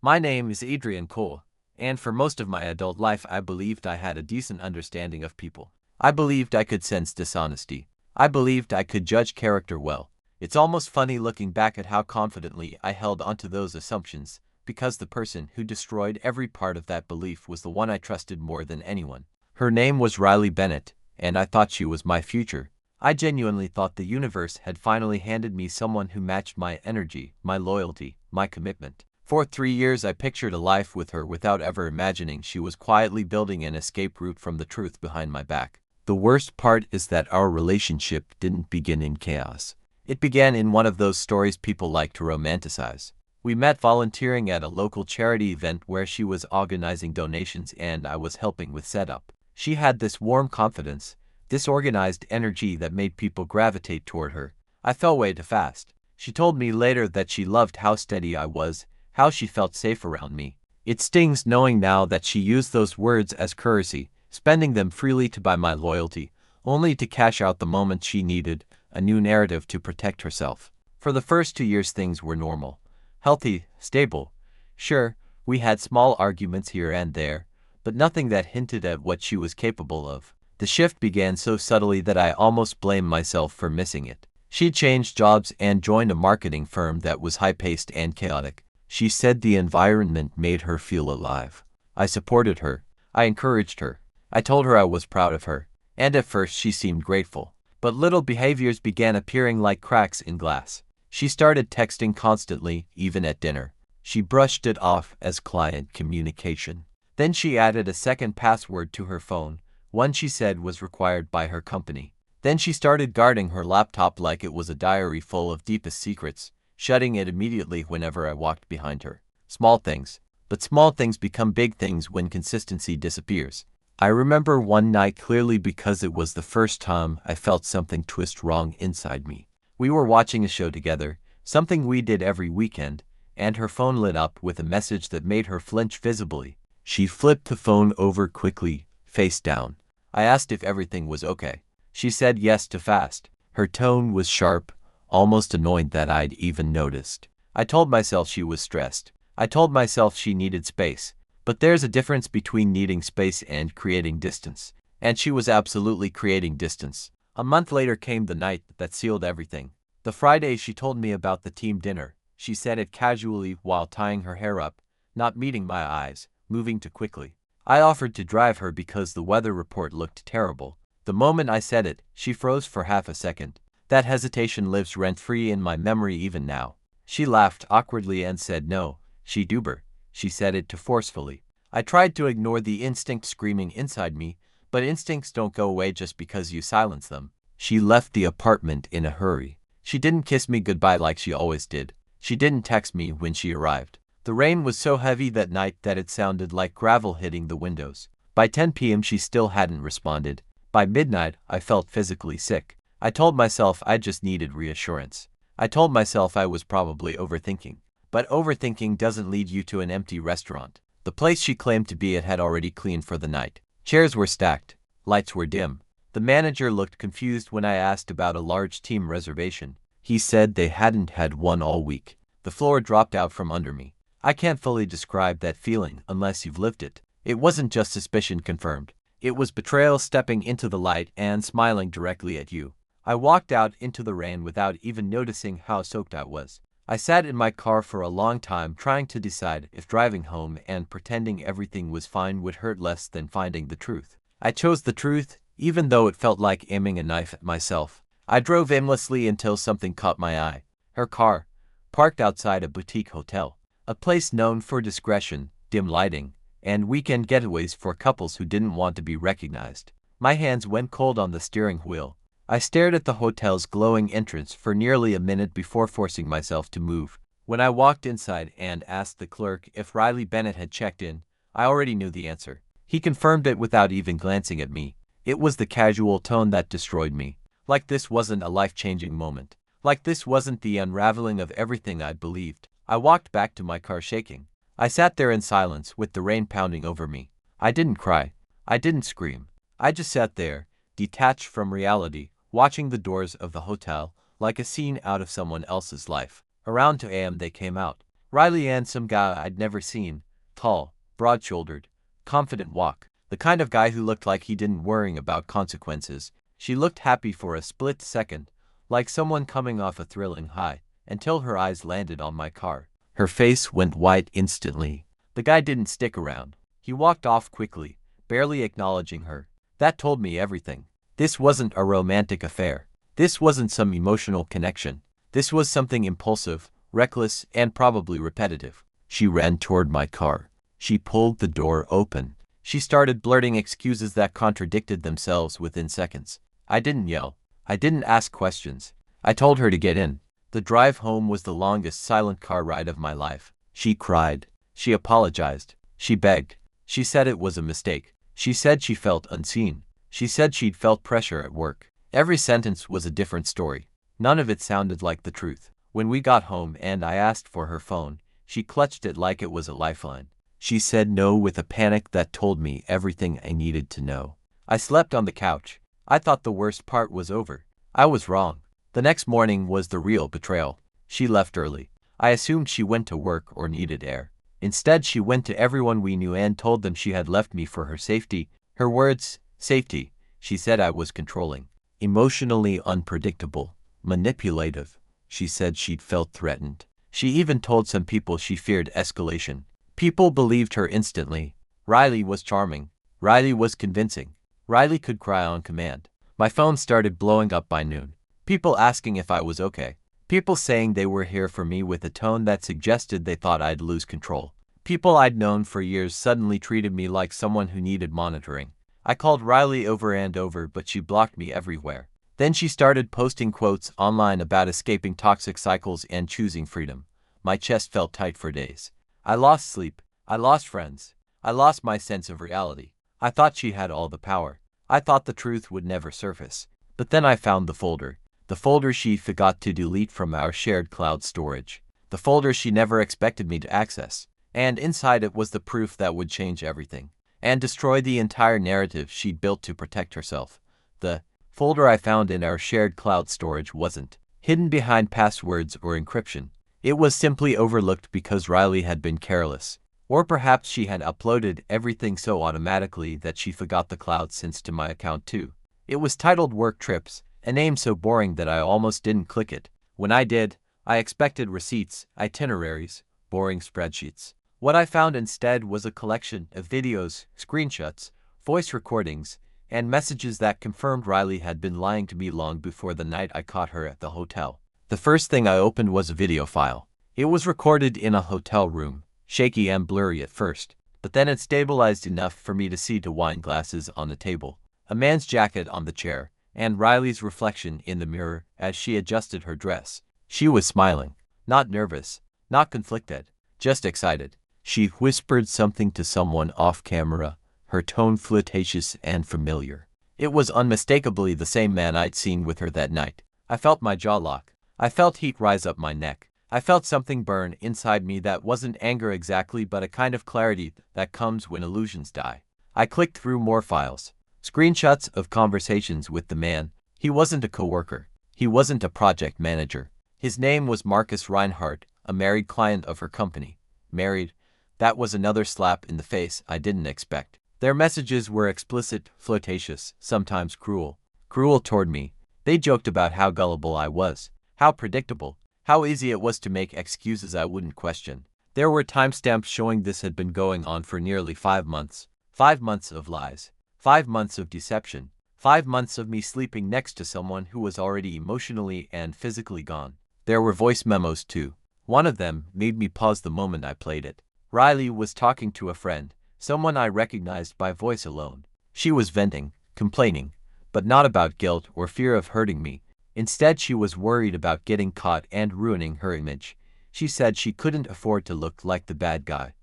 My name is Adrian Cole, and for most of my adult life I believed I had a decent understanding of people. I believed I could sense dishonesty. I believed I could judge character well. It's almost funny looking back at how confidently I held onto those assumptions, because the person who destroyed every part of that belief was the one I trusted more than anyone. Her name was Riley Bennett, and I thought she was my future. I genuinely thought the universe had finally handed me someone who matched my energy, my loyalty, my commitment. For 3 years I pictured a life with her without ever imagining she was quietly building an escape route from the truth behind my back. The worst part is that our relationship didn't begin in chaos. It began in one of those stories people like to romanticize. We met volunteering at a local charity event where she was organizing donations and I was helping with setup. She had this warm confidence, this organized energy that made people gravitate toward her. I fell way too fast. She told me later that she loved how steady I was, how she felt safe around me. It stings knowing now that she used those words as currency, spending them freely to buy my loyalty, only to cash out the moment she needed a new narrative to protect herself. For the first 2 years things were normal, healthy, stable. Sure, we had small arguments here and there, but nothing that hinted at what she was capable of. The shift began so subtly that I almost blamed myself for missing it. She changed jobs and joined a marketing firm that was high-paced and chaotic. She said the environment made her feel alive. I supported her. I encouraged her. I told her I was proud of her. And at first she seemed grateful. But little behaviors began appearing like cracks in glass. She started texting constantly, even at dinner. She brushed it off as client communication. Then she added a second password to her phone, one she said was required by her company. Then she started guarding her laptop like it was a diary full of deepest secrets, shutting it immediately whenever I walked behind her. Small things. But small things become big things when consistency disappears. I remember one night clearly because it was the first time I felt something twist wrong inside me. We were watching a show together, something we did every weekend, and her phone lit up with a message that made her flinch visibly. She flipped the phone over quickly, face down. I asked if everything was okay. She said yes too fast. Her tone was sharp, almost annoyed that I'd even noticed. I told myself she was stressed. I told myself she needed space. But there's a difference between needing space and creating distance. And she was absolutely creating distance. A month later came the night that sealed everything. The Friday she told me about the team dinner. She said it casually while tying her hair up, not meeting my eyes, moving too quickly. I offered to drive her because the weather report looked terrible. The moment I said it, she froze for half a second. That hesitation lives rent-free in my memory even now. She laughed awkwardly and said no, she duber. She said it too forcefully. I tried to ignore the instinct screaming inside me, but instincts don't go away just because you silence them. She left the apartment in a hurry. She didn't kiss me goodbye like she always did. She didn't text me when she arrived. The rain was so heavy that night that it sounded like gravel hitting the windows. By 10 p.m. she still hadn't responded. By midnight, I felt physically sick. I told myself I just needed reassurance. I told myself I was probably overthinking. But overthinking doesn't lead you to an empty restaurant. The place she claimed to be at had already cleaned for the night. Chairs were stacked. Lights were dim. The manager looked confused when I asked about a large team reservation. He said they hadn't had one all week. The floor dropped out from under me. I can't fully describe that feeling unless you've lived it. It wasn't just suspicion confirmed. It was betrayal stepping into the light and smiling directly at you. I walked out into the rain without even noticing how soaked I was. I sat in my car for a long time trying to decide if driving home and pretending everything was fine would hurt less than finding the truth. I chose the truth, even though it felt like aiming a knife at myself. I drove aimlessly until something caught my eye. Her car, parked outside a boutique hotel. A place known for discretion, dim lighting, and weekend getaways for couples who didn't want to be recognized. My hands went cold on the steering wheel. I stared at the hotel's glowing entrance for nearly a minute before forcing myself to move. When I walked inside and asked the clerk if Riley Bennett had checked in, I already knew the answer. He confirmed it without even glancing at me. It was the casual tone that destroyed me. Like this wasn't a life-changing moment. Like this wasn't the unraveling of everything I'd believed. I walked back to my car shaking. I sat there in silence with the rain pounding over me. I didn't cry. I didn't scream. I just sat there, detached from reality, watching the doors of the hotel like a scene out of someone else's life. Around 2 a.m. they came out. Riley and some guy I'd never seen. Tall, broad-shouldered, confident walk. The kind of guy who looked like he didn't worry about consequences. She looked happy for a split second, like someone coming off a thrilling high, until her eyes landed on my car. Her face went white instantly. The guy didn't stick around. He walked off quickly, barely acknowledging her. That told me everything. This wasn't a romantic affair. This wasn't some emotional connection. This was something impulsive, reckless, and probably repetitive. She ran toward my car. She pulled the door open. She started blurting excuses that contradicted themselves within seconds. I didn't yell. I didn't ask questions. I told her to get in. The drive home was the longest silent car ride of my life. She cried. She apologized. She begged. She said it was a mistake. She said she felt unseen. She said she'd felt pressure at work. Every sentence was a different story. None of it sounded like the truth. When we got home and I asked for her phone, she clutched it like it was a lifeline. She said no with a panic that told me everything I needed to know. I slept on the couch. I thought the worst part was over. I was wrong. The next morning was the real betrayal. She left early. I assumed she went to work or needed air. Instead, she went to everyone we knew and told them she had left me for her safety. Her words, safety. She said I was controlling, emotionally unpredictable, manipulative. She said she'd felt threatened. She even told some people she feared escalation. People believed her instantly. Riley was charming. Riley was convincing. Riley could cry on command. My phone started blowing up by noon. People asking if I was okay. People saying they were here for me with a tone that suggested they thought I'd lose control. People I'd known for years suddenly treated me like someone who needed monitoring. I called Riley over and over, but she blocked me everywhere. Then she started posting quotes online about escaping toxic cycles and choosing freedom. My chest felt tight for days. I lost sleep. I lost friends. I lost my sense of reality. I thought she had all the power. I thought the truth would never surface. But then I found the folder. The folder she forgot to delete from our shared cloud storage. The folder she never expected me to access. And inside it was the proof that would change everything and destroy the entire narrative she'd built to protect herself. The folder I found in our shared cloud storage wasn't hidden behind passwords or encryption. It was simply overlooked because Riley had been careless. Or perhaps she had uploaded everything so automatically that she forgot the cloud syncs to my account too. It was titled Work Trips, a name so boring that I almost didn't click it. When I did, I expected receipts, itineraries, boring spreadsheets. What I found instead was a collection of videos, screenshots, voice recordings, and messages that confirmed Riley had been lying to me long before the night I caught her at the hotel. The first thing I opened was a video file. It was recorded in a hotel room, shaky and blurry at first, but then it stabilized enough for me to see the wine glasses on the table, a man's jacket on the chair, and Riley's reflection in the mirror as she adjusted her dress. She was smiling, not nervous, not conflicted, just excited. She whispered something to someone off camera, her tone flirtatious and familiar. It was unmistakably the same man I'd seen with her that night. I felt my jaw lock. I felt heat rise up my neck. I felt something burn inside me that wasn't anger exactly, but a kind of clarity that comes when illusions die. I clicked through more files. Screenshots of conversations with the man. He wasn't a coworker. He wasn't a project manager. His name was Marcus Reinhardt, a married client of her company. Married? That was another slap in the face I didn't expect. Their messages were explicit, flirtatious, sometimes cruel. Cruel toward me. They joked about how gullible I was, how predictable, how easy it was to make excuses I wouldn't question. There were timestamps showing this had been going on for nearly 5 months. 5 months of lies. 5 months of deception. 5 months of me sleeping next to someone who was already emotionally and physically gone. There were voice memos too. One of them made me pause the moment I played it. Riley was talking to a friend, someone I recognized by voice alone. She was venting, complaining, but not about guilt or fear of hurting me. Instead, she was worried about getting caught and ruining her image. She said she couldn't afford to look like the bad guy.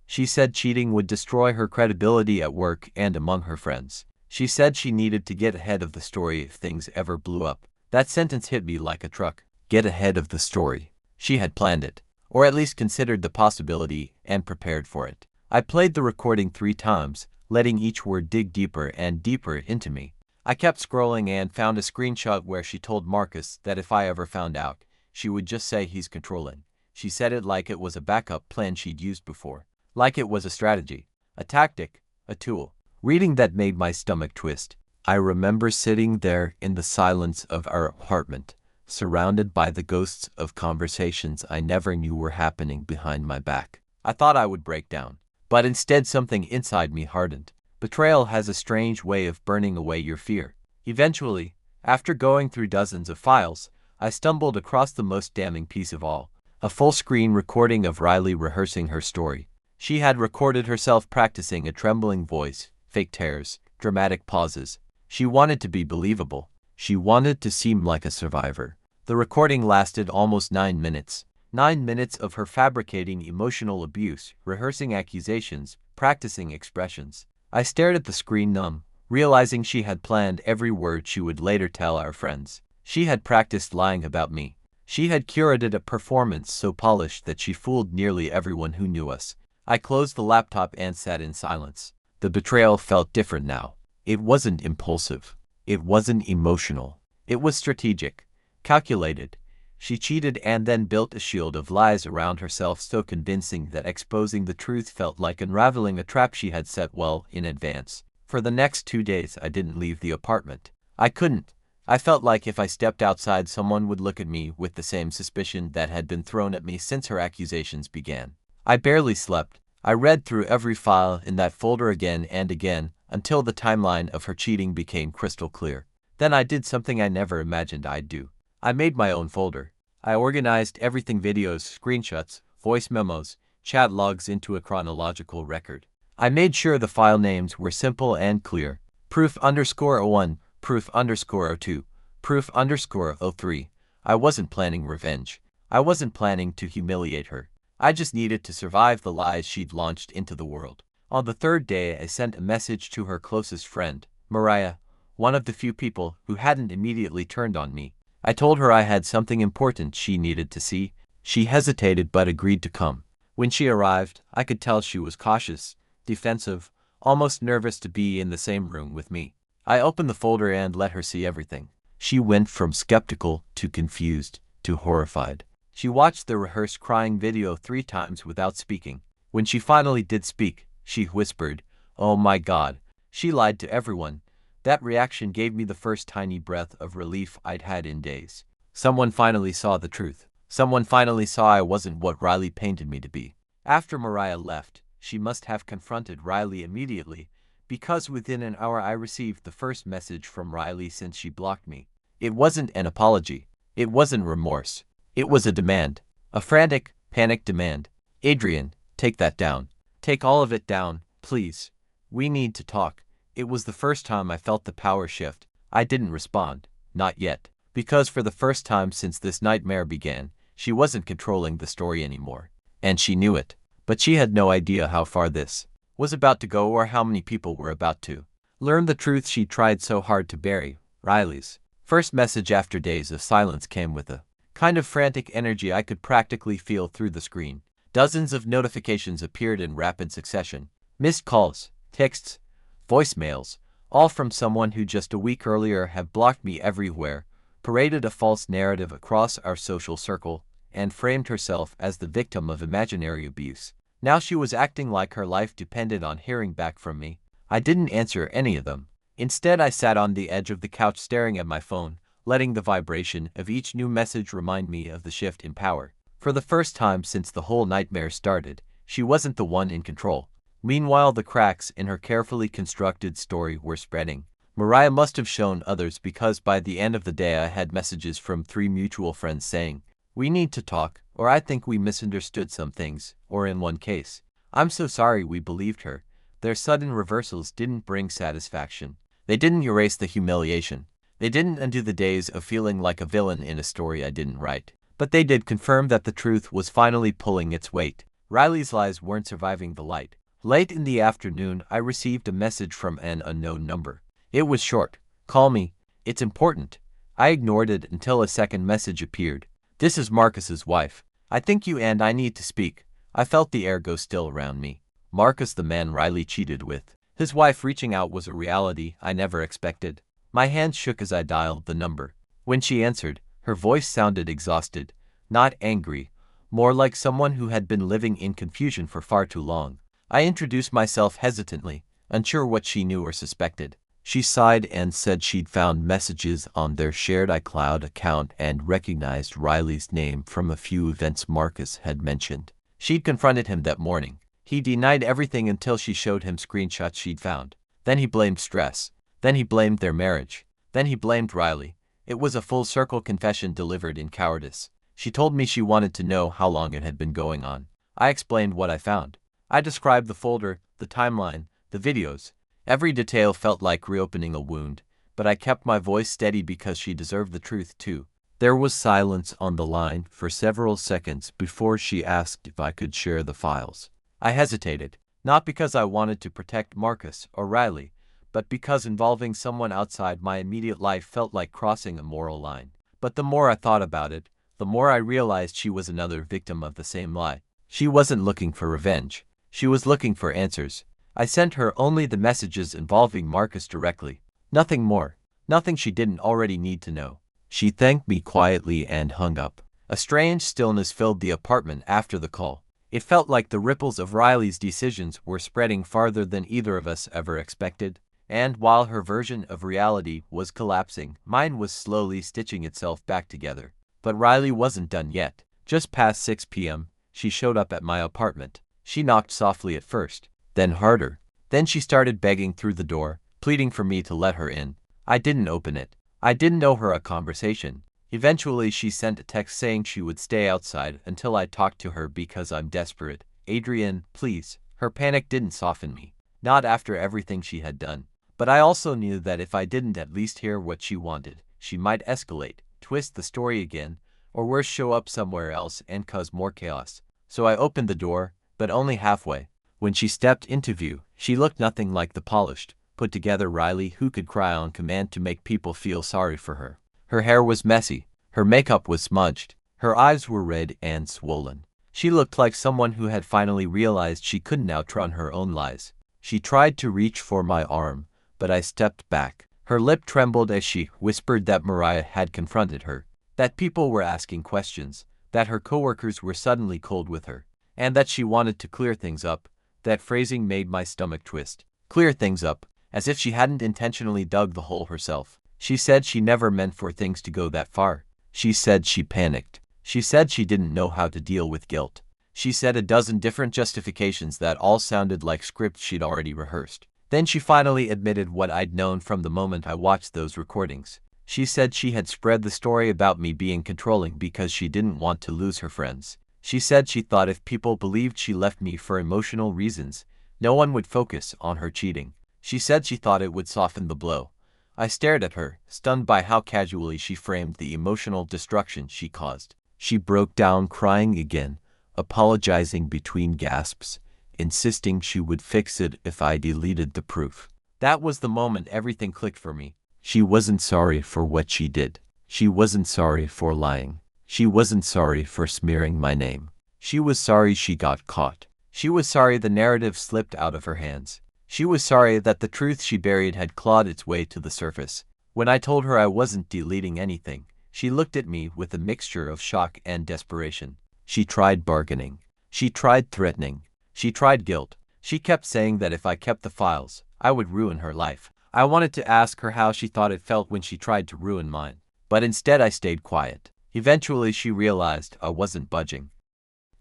She said cheating would destroy her credibility at work and among her friends. She said she needed to get ahead of the story if things ever blew up. That sentence hit me like a truck. Get ahead of the story. She had planned it, or at least considered the possibility and prepared for it. I played the recording 3 times, letting each word dig deeper and deeper into me. I kept scrolling and found a screenshot where she told Marcus that if I ever found out, she would just say he's controlling. She said it like it was a backup plan she'd used before. Like it was a strategy, a tactic, a tool. Reading that made my stomach twist. I remember sitting there in the silence of our apartment, surrounded by the ghosts of conversations I never knew were happening behind my back. I thought I would break down, but instead something inside me hardened. Betrayal has a strange way of burning away your fear. Eventually, after going through dozens of files, I stumbled across the most damning piece of all, a full-screen recording of Riley rehearsing her story. She had recorded herself practicing a trembling voice, fake tears, dramatic pauses. She wanted to be believable. She wanted to seem like a survivor. The recording lasted almost 9 minutes. 9 minutes of her fabricating emotional abuse, rehearsing accusations, practicing expressions. I stared at the screen numb, realizing she had planned every word she would later tell our friends. She had practiced lying about me. She had curated a performance so polished that she fooled nearly everyone who knew us. I closed the laptop and sat in silence. The betrayal felt different now. It wasn't impulsive. It wasn't emotional. It was strategic, calculated. She cheated and then built a shield of lies around herself so convincing that exposing the truth felt like unraveling a trap she had set well in advance. For the next 2 days, I didn't leave the apartment. I couldn't. I felt like if I stepped outside, someone would look at me with the same suspicion that had been thrown at me since her accusations began. I barely slept. I read through every file in that folder again and again until the timeline of her cheating became crystal clear. Then I did something I never imagined I'd do. I made my own folder. I organized everything: videos, screenshots, voice memos, chat logs into a chronological record. I made sure the file names were simple and clear. Proof_01, Proof_02, Proof_03. I wasn't planning revenge. I wasn't planning to humiliate her. I just needed to survive the lies she'd launched into the world. On the 3rd day, I sent a message to her closest friend, Mariah, one of the few people who hadn't immediately turned on me. I told her I had something important she needed to see. She hesitated but agreed to come. When she arrived, I could tell she was cautious, defensive, almost nervous to be in the same room with me. I opened the folder and let her see everything. She went from skeptical to confused to horrified. She watched the rehearsed crying video 3 times without speaking. When she finally did speak, she whispered, "Oh my God." She lied to everyone. That reaction gave me the first tiny breath of relief I'd had in days. Someone finally saw the truth. Someone finally saw I wasn't what Riley painted me to be. After Mariah left, she must have confronted Riley immediately, because within an hour I received the first message from Riley since she blocked me. It wasn't an apology. It wasn't remorse. It was a demand. A frantic, panicked demand. "Adrian, take that down. Take all of it down, please. We need to talk." It was the first time I felt the power shift. I didn't respond. Not yet. Because for the first time since this nightmare began, she wasn't controlling the story anymore. And she knew it. But she had no idea how far this was about to go or how many people were about to learn the truth she tried so hard to bury. Riley's first message after days of silence came with a kind of frantic energy I could practically feel through the screen. Dozens of notifications appeared in rapid succession. Missed calls, texts, voicemails, all from someone who just a week earlier had blocked me everywhere, paraded a false narrative across our social circle, and framed herself as the victim of imaginary abuse. Now she was acting like her life depended on hearing back from me. I didn't answer any of them. Instead, I sat on the edge of the couch staring at my phone, letting the vibration of each new message remind me of the shift in power. For the first time since the whole nightmare started, she wasn't the one in control. Meanwhile, the cracks in her carefully constructed story were spreading. Mariah must have shown others because by the end of the day I had messages from 3 mutual friends saying, "We need to talk," or "I think we misunderstood some things," or in one case, "I'm so sorry we believed her." Their sudden reversals didn't bring satisfaction. They didn't erase the humiliation. They didn't undo the days of feeling like a villain in a story I didn't write. But they did confirm that the truth was finally pulling its weight. Riley's lies weren't surviving the light. Late in the afternoon, I received a message from an unknown number. It was short. "Call me. It's important." I ignored it until a second message appeared. "This is Marcus's wife. I think you and I need to speak." I felt the air go still around me. Marcus, the man Riley cheated with. His wife reaching out was a reality I never expected. My hands shook as I dialed the number. When she answered, her voice sounded exhausted, not angry, more like someone who had been living in confusion for far too long. I introduced myself hesitantly, unsure what she knew or suspected. She sighed and said she'd found messages on their shared iCloud account and recognized Riley's name from a few events Marcus had mentioned. She'd confronted him that morning. He denied everything until she showed him screenshots she'd found. Then he blamed stress. Then he blamed their marriage. Then he blamed Riley. It was a full-circle confession delivered in cowardice. She told me she wanted to know how long it had been going on. I explained what I found. I described the folder, the timeline, the videos. Every detail felt like reopening a wound, but I kept my voice steady because she deserved the truth too. There was silence on the line for several seconds before she asked if I could share the files. I hesitated, not because I wanted to protect Marcus or Riley, but because involving someone outside my immediate life felt like crossing a moral line. But the more I thought about it, the more I realized she was another victim of the same lie. She wasn't looking for revenge. She was looking for answers. I sent her only the messages involving Marcus directly. Nothing more. Nothing she didn't already need to know. She thanked me quietly and hung up. A strange stillness filled the apartment after the call. It felt like the ripples of Riley's decisions were spreading farther than either of us ever expected. And while her version of reality was collapsing, mine was slowly stitching itself back together. But Riley wasn't done yet. Just past 6 p.m., she showed up at my apartment. She knocked softly at first, then harder. Then she started begging through the door, pleading for me to let her in. I didn't open it. I didn't owe her a conversation. Eventually, she sent a text saying she would stay outside until I talked to her because I'm desperate. Adrian, please. Her panic didn't soften me. Not after everything she had done. But I also knew that if I didn't at least hear what she wanted, she might escalate, twist the story again, or worse, show up somewhere else and cause more chaos. So I opened the door, but only halfway. When she stepped into view, she looked nothing like the polished, put-together Riley who could cry on command to make people feel sorry for her. Her hair was messy, her makeup was smudged, her eyes were red and swollen. She looked like someone who had finally realized she couldn't outrun her own lies. She tried to reach for my arm, but I stepped back. Her lip trembled as she whispered that Mariah had confronted her, that people were asking questions, that her coworkers were suddenly cold with her, and that she wanted to clear things up. That phrasing made my stomach twist. Clear things up, as if she hadn't intentionally dug the hole herself. She said she never meant for things to go that far. She said she panicked. She said she didn't know how to deal with guilt. She said a dozen different justifications that all sounded like scripts she'd already rehearsed. Then she finally admitted what I'd known from the moment I watched those recordings. She said she had spread the story about me being controlling because she didn't want to lose her friends. She said she thought if people believed she left me for emotional reasons, no one would focus on her cheating. She said she thought it would soften the blow. I stared at her, stunned by how casually she framed the emotional destruction she caused. She broke down crying again, apologizing between gasps, insisting she would fix it if I deleted the proof. That was the moment everything clicked for me. She wasn't sorry for what she did. She wasn't sorry for lying. She wasn't sorry for smearing my name. She was sorry she got caught. She was sorry the narrative slipped out of her hands. She was sorry that the truth she buried had clawed its way to the surface. When I told her I wasn't deleting anything, she looked at me with a mixture of shock and desperation. She tried bargaining. She tried threatening. She tried guilt. She kept saying that if I kept the files, I would ruin her life. I wanted to ask her how she thought it felt when she tried to ruin mine, but instead I stayed quiet. Eventually she realized I wasn't budging.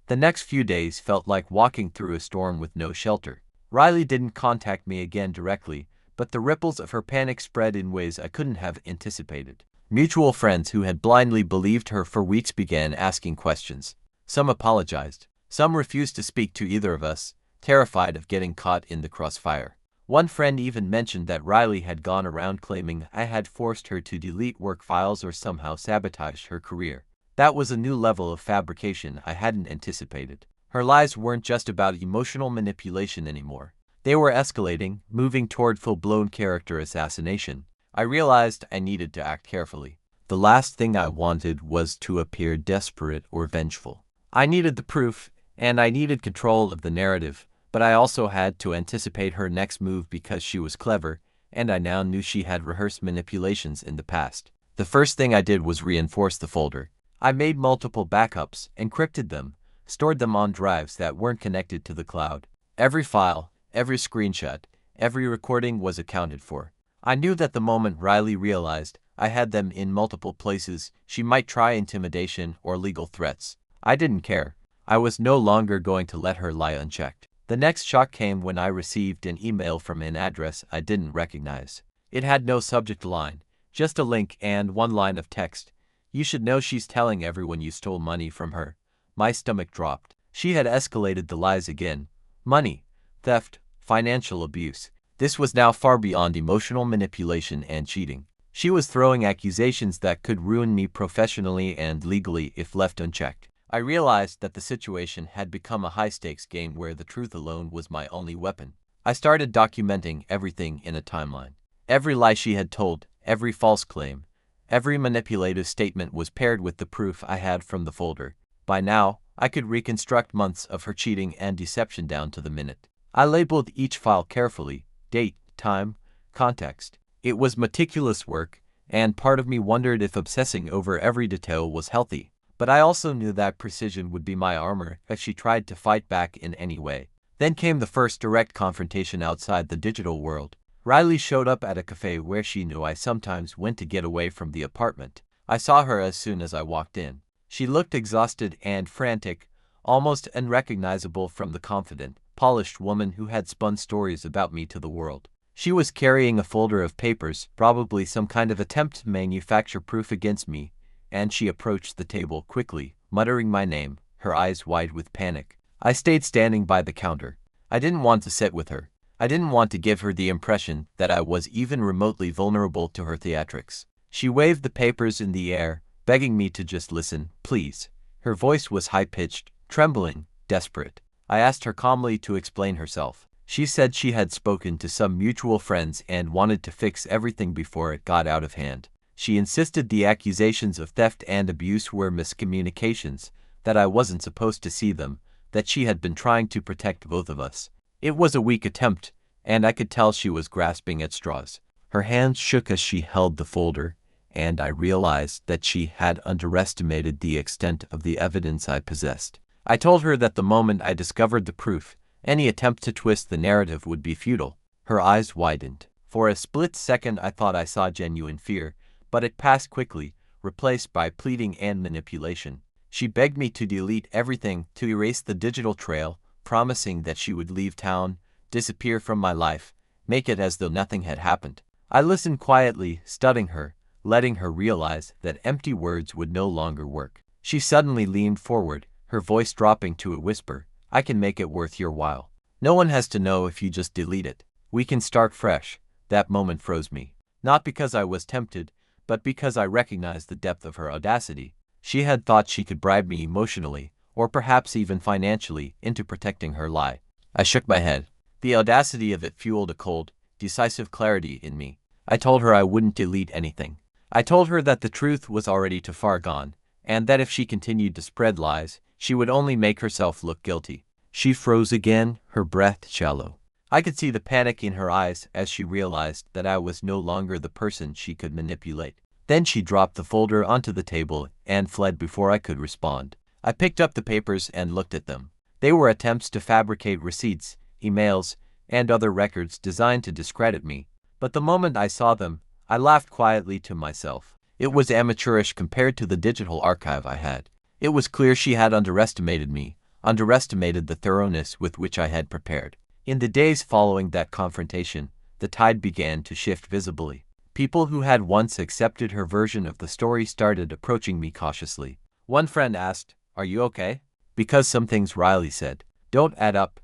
The next few days felt like walking through a storm with no shelter. Riley didn't contact me again directly, but the ripples of her panic spread in ways I couldn't have anticipated. Mutual friends who had blindly believed her for weeks began asking questions. Some apologized. Some refused to speak to either of us, terrified of getting caught in the crossfire. One friend even mentioned that Riley had gone around claiming I had forced her to delete work files or somehow sabotaged her career. That was a new level of fabrication I hadn't anticipated. Her lies weren't just about emotional manipulation anymore. They were escalating, moving toward full-blown character assassination. I realized I needed to act carefully. The last thing I wanted was to appear desperate or vengeful. I needed the proof, and I needed control of the narrative. But I also had to anticipate her next move because she was clever, and I now knew she had rehearsed manipulations in the past. The first thing I did was reinforce the folder. I made multiple backups, encrypted them, stored them on drives that weren't connected to the cloud. Every file, every screenshot, every recording was accounted for. I knew that the moment Riley realized I had them in multiple places, she might try intimidation or legal threats. I didn't care. I was no longer going to let her lie unchecked. The next shock came when I received an email from an address I didn't recognize. It had no subject line, just a link and one line of text. "You should know she's telling everyone you stole money from her." My stomach dropped. She had escalated the lies again. Money, theft, financial abuse. This was now far beyond emotional manipulation and cheating. She was throwing accusations that could ruin me professionally and legally if left unchecked. I realized that the situation had become a high-stakes game where the truth alone was my only weapon. I started documenting everything in a timeline. Every lie she had told, every false claim, every manipulative statement was paired with the proof I had from the folder. By now, I could reconstruct months of her cheating and deception down to the minute. I labeled each file carefully: date, time, context. It was meticulous work, and part of me wondered if obsessing over every detail was healthy. But I also knew that precision would be my armor if she tried to fight back in any way. Then came the first direct confrontation outside the digital world. Riley showed up at a cafe where she knew I sometimes went to get away from the apartment. I saw her as soon as I walked in. She looked exhausted and frantic, almost unrecognizable from the confident, polished woman who had spun stories about me to the world. She was carrying a folder of papers, probably some kind of attempt to manufacture proof against me, and she approached the table quickly, muttering my name, her eyes wide with panic. I stayed standing by the counter. I didn't want to sit with her. I didn't want to give her the impression that I was even remotely vulnerable to her theatrics. She waved the papers in the air, begging me to just listen, please. Her voice was high-pitched, trembling, desperate. I asked her calmly to explain herself. She said she had spoken to some mutual friends and wanted to fix everything before it got out of hand. She insisted the accusations of theft and abuse were miscommunications, that I wasn't supposed to see them, that she had been trying to protect both of us. It was a weak attempt, and I could tell she was grasping at straws. Her hands shook as she held the folder, and I realized that she had underestimated the extent of the evidence I possessed. I told her that the moment I discovered the proof, any attempt to twist the narrative would be futile. Her eyes widened. For a split second I thought I saw genuine fear, but it passed quickly, replaced by pleading and manipulation. She begged me to delete everything, to erase the digital trail, promising that she would leave town, disappear from my life, make it as though nothing had happened. I listened quietly, studying her, letting her realize that empty words would no longer work. She suddenly leaned forward, her voice dropping to a whisper. "I can make it worth your while. No one has to know if you just delete it. We can start fresh." That moment froze me. Not because I was tempted, but because I recognized the depth of her audacity. She had thought she could bribe me emotionally, or perhaps even financially, into protecting her lie. I shook my head. The audacity of it fueled a cold, decisive clarity in me. I told her I wouldn't delete anything. I told her that the truth was already too far gone, and that if she continued to spread lies, she would only make herself look guilty. She froze again, her breath shallow. I could see the panic in her eyes as she realized that I was no longer the person she could manipulate. Then she dropped the folder onto the table and fled before I could respond. I picked up the papers and looked at them. They were attempts to fabricate receipts, emails, and other records designed to discredit me. But the moment I saw them, I laughed quietly to myself. It was amateurish compared to the digital archive I had. It was clear she had underestimated me, underestimated the thoroughness with which I had prepared. In the days following that confrontation, the tide began to shift visibly. People who had once accepted her version of the story started approaching me cautiously. One friend asked, "Are you okay?" "Because some things Riley said don't add up."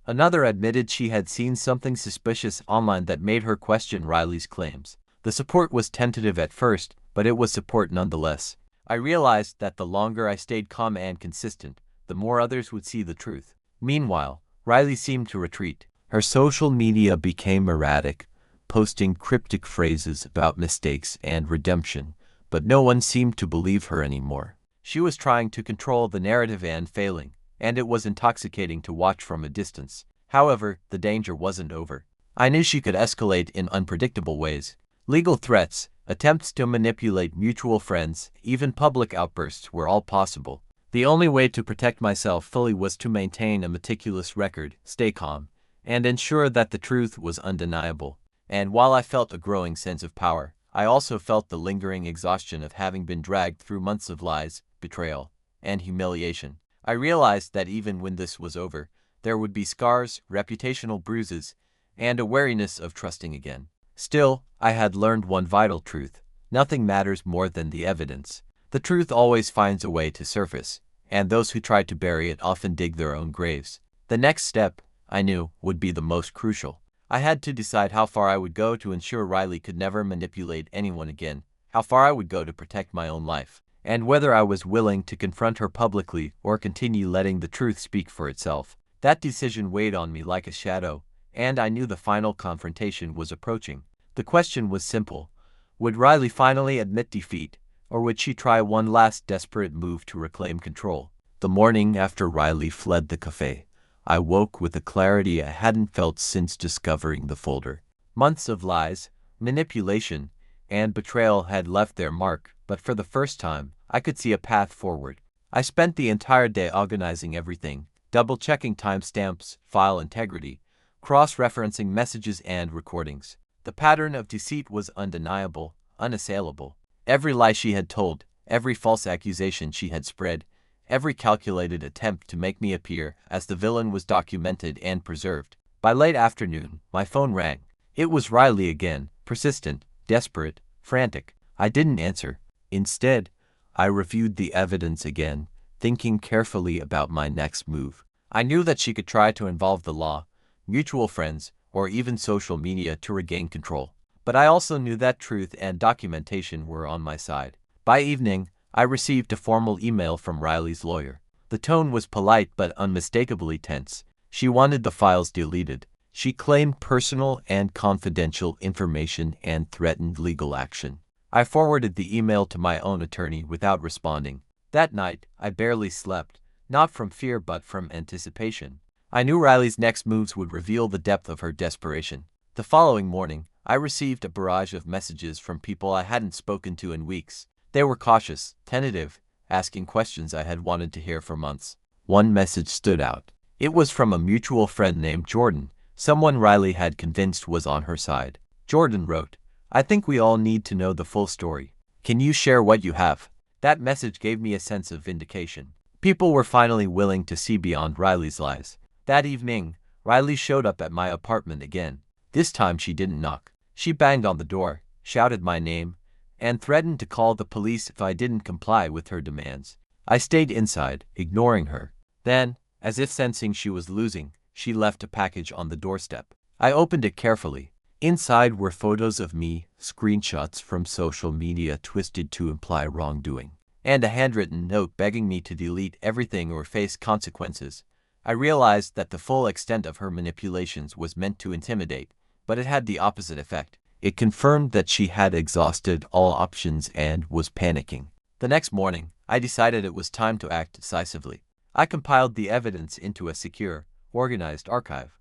Another admitted she had seen something suspicious online that made her question Riley's claims. The support was tentative at first, but it was support nonetheless. I realized that the longer I stayed calm and consistent, the more others would see the truth. Meanwhile, Riley seemed to retreat. Her social media became erratic, posting cryptic phrases about mistakes and redemption, but no one seemed to believe her anymore. She was trying to control the narrative and failing, and it was intoxicating to watch from a distance. However, the danger wasn't over. I knew she could escalate in unpredictable ways. Legal threats, attempts to manipulate mutual friends, even public outbursts were all possible. The only way to protect myself fully was to maintain a meticulous record, stay calm, and ensure that the truth was undeniable. And while I felt a growing sense of power, I also felt the lingering exhaustion of having been dragged through months of lies, betrayal, and humiliation. I realized that even when this was over, there would be scars, reputational bruises, and a wariness of trusting again. Still, I had learned one vital truth: nothing matters more than the evidence. The truth always finds a way to surface, and those who try to bury it often dig their own graves. The next step, I knew, would be the most crucial. I had to decide how far I would go to ensure Riley could never manipulate anyone again, how far I would go to protect my own life, and whether I was willing to confront her publicly or continue letting the truth speak for itself. That decision weighed on me like a shadow, and I knew the final confrontation was approaching. The question was simple: would Riley finally admit defeat, or would she try one last desperate move to reclaim control? The morning after Riley fled the cafe, I woke with a clarity I hadn't felt since discovering the folder. Months of lies, manipulation, and betrayal had left their mark, but for the first time, I could see a path forward. I spent the entire day organizing everything, double-checking timestamps, file integrity, cross-referencing messages and recordings. The pattern of deceit was undeniable, unassailable. Every lie she had told, every false accusation she had spread, every calculated attempt to make me appear as the villain was documented and preserved. By late afternoon, my phone rang. It was Riley again, persistent, desperate, frantic. I didn't answer. Instead, I reviewed the evidence again, thinking carefully about my next move. I knew that she could try to involve the law, mutual friends, or even social media to regain control. But I also knew that truth and documentation were on my side. By evening, I received a formal email from Riley's lawyer. The tone was polite but unmistakably tense. She wanted the files deleted. She claimed personal and confidential information and threatened legal action. I forwarded the email to my own attorney without responding. That night, I barely slept, not from fear but from anticipation. I knew Riley's next moves would reveal the depth of her desperation. The following morning, I received a barrage of messages from people I hadn't spoken to in weeks. They were cautious, tentative, asking questions I had wanted to hear for months. One message stood out. It was from a mutual friend named Jordan, someone Riley had convinced was on her side. Jordan wrote, "I think we all need to know the full story. Can you share what you have?" That message gave me a sense of vindication. People were finally willing to see beyond Riley's lies. That evening, Riley showed up at my apartment again. This time she didn't knock. She banged on the door, shouted my name, and threatened to call the police if I didn't comply with her demands. I stayed inside, ignoring her. Then, as if sensing she was losing, she left a package on the doorstep. I opened it carefully. Inside were photos of me, screenshots from social media twisted to imply wrongdoing, and a handwritten note begging me to delete everything or face consequences. I realized that the full extent of her manipulations was meant to intimidate, but it had the opposite effect. It confirmed that she had exhausted all options and was panicking. The next morning, I decided it was time to act decisively. I compiled the evidence into a secure, organized archive.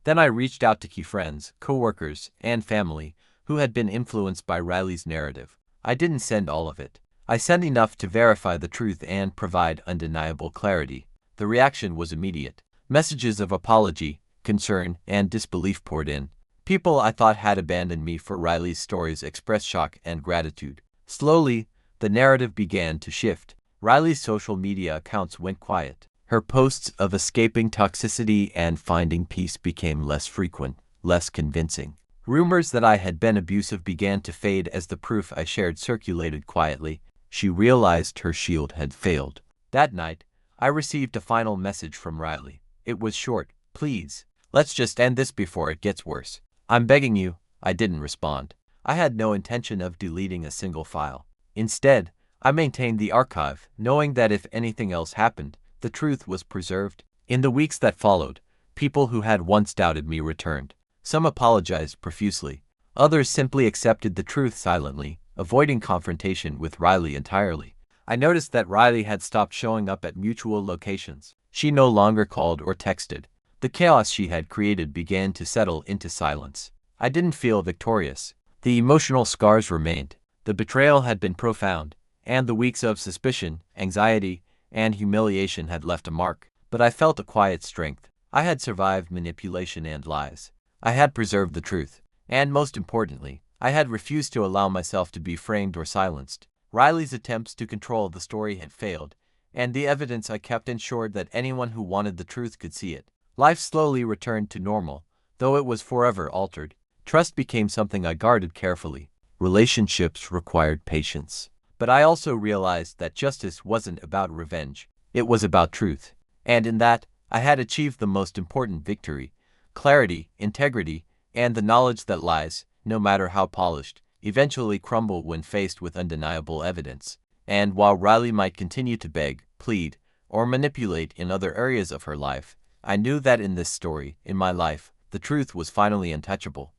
Then I reached out to key friends, coworkers, and family who had been influenced by Riley's narrative. I didn't send all of it. I sent enough to verify the truth and provide undeniable clarity. The reaction was immediate. Messages of apology, concern, and disbelief poured in. People I thought had abandoned me for Riley's stories expressed shock and gratitude. Slowly, the narrative began to shift. Riley's social media accounts went quiet. Her posts of escaping toxicity and finding peace became less frequent, less convincing. Rumors that I had been abusive began to fade as the proof I shared circulated quietly. She realized her shield had failed. That night, I received a final message from Riley. It was short. "Please, let's just end this before it gets worse. I'm begging you." I didn't respond. I had no intention of deleting a single file. Instead, I maintained the archive, knowing that if anything else happened, the truth was preserved. In the weeks that followed, people who had once doubted me returned. Some apologized profusely. Others simply accepted the truth silently, avoiding confrontation with Riley entirely. I noticed that Riley had stopped showing up at mutual locations. She no longer called or texted. The chaos she had created began to settle into silence. I didn't feel victorious. The emotional scars remained. The betrayal had been profound, and the weeks of suspicion, anxiety, and humiliation had left a mark. But I felt a quiet strength. I had survived manipulation and lies. I had preserved the truth. And most importantly, I had refused to allow myself to be framed or silenced. Riley's attempts to control the story had failed, and the evidence I kept ensured that anyone who wanted the truth could see it. Life slowly returned to normal, though it was forever altered. Trust became something I guarded carefully. Relationships required patience. But I also realized that justice wasn't about revenge. It was about truth. And in that, I had achieved the most important victory: clarity, integrity, and the knowledge that lies, no matter how polished, eventually crumble when faced with undeniable evidence. And while Riley might continue to beg, plead, or manipulate in other areas of her life, I knew that in this story, in my life, the truth was finally untouchable.